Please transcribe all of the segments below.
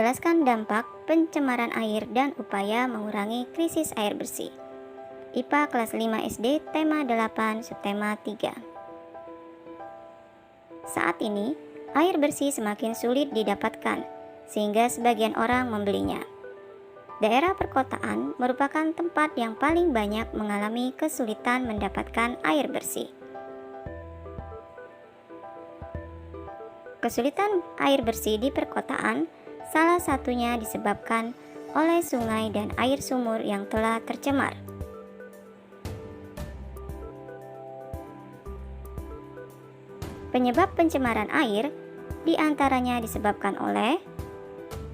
menjelaskan dampak pencemaran air dan upaya mengurangi krisis air bersih. IPA kelas 5 SD, tema 8, subtema 3. Saat ini, air bersih semakin sulit didapatkan, sehingga sebagian orang membelinya. Daerah perkotaan merupakan tempat yang paling banyak mengalami kesulitan mendapatkan air bersih. Kesulitan air bersih di perkotaan salah satunya disebabkan oleh sungai dan air sumur yang telah tercemar. Penyebab pencemaran air diantaranya disebabkan oleh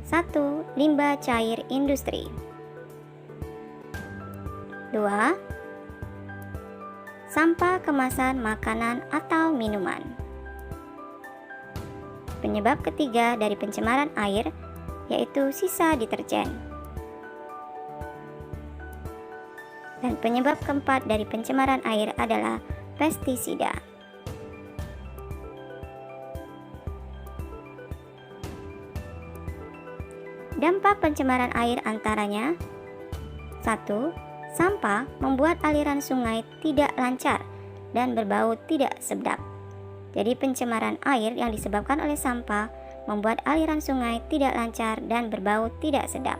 1. Limbah cair industri. 2. Sampah kemasan makanan atau minuman. Penyebab ketiga dari pencemaran air yaitu sisa deterjen. Dan penyebab keempat dari pencemaran air adalah pestisida. Dampak pencemaran air antaranya 1. Sampah membuat aliran sungai tidak lancar dan berbau tidak sedap. Jadi pencemaran air yang disebabkan oleh sampah membuat aliran sungai tidak lancar dan berbau tidak sedap.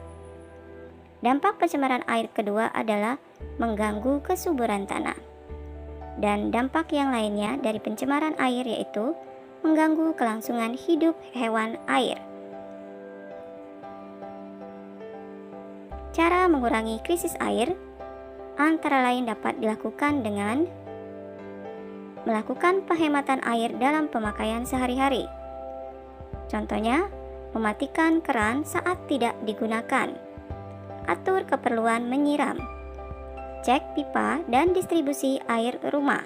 Dampak pencemaran air kedua adalah mengganggu kesuburan tanah. Dan dampak yang lainnya dari pencemaran air yaitu mengganggu kelangsungan hidup hewan air. Cara mengurangi krisis air antara lain dapat dilakukan dengan melakukan penghematan air dalam pemakaian sehari-hari. Contohnya, mematikan keran saat tidak digunakan. Atur keperluan menyiram. Cek pipa dan distribusi air rumah.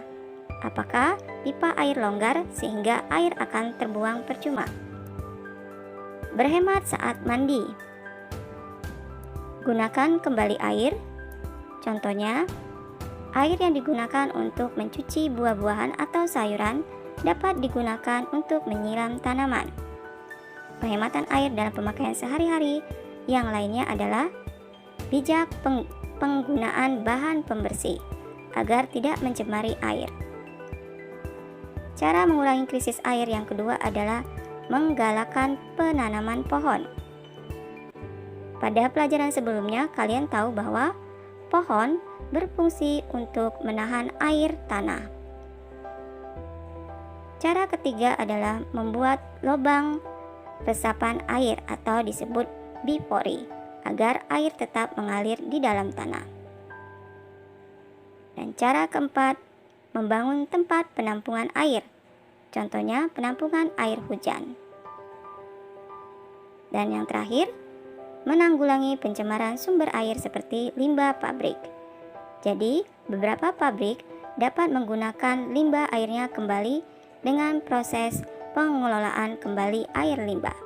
Apakah pipa air longgar sehingga air akan terbuang percuma? Berhemat saat mandi. Gunakan kembali air. Contohnya, air yang digunakan untuk mencuci buah-buahan atau sayuran dapat digunakan untuk menyiram tanaman. Penghematan air dalam pemakaian sehari-hari yang lainnya adalah bijak penggunaan bahan pembersih agar tidak mencemari air. Cara mengurangi krisis air yang kedua adalah menggalakkan penanaman pohon. Pada pelajaran sebelumnya, kalian tahu bahwa pohon berfungsi untuk menahan air tanah. Cara ketiga adalah membuat lubang resapan air atau disebut bipori agar air tetap mengalir di dalam tanah. Dan cara keempat, membangun tempat penampungan air. Contohnya penampungan air hujan. Dan yang terakhir, menanggulangi pencemaran sumber air seperti limbah pabrik. Jadi, beberapa pabrik dapat menggunakan limbah airnya kembali dengan proses pengelolaan kembali air limbah.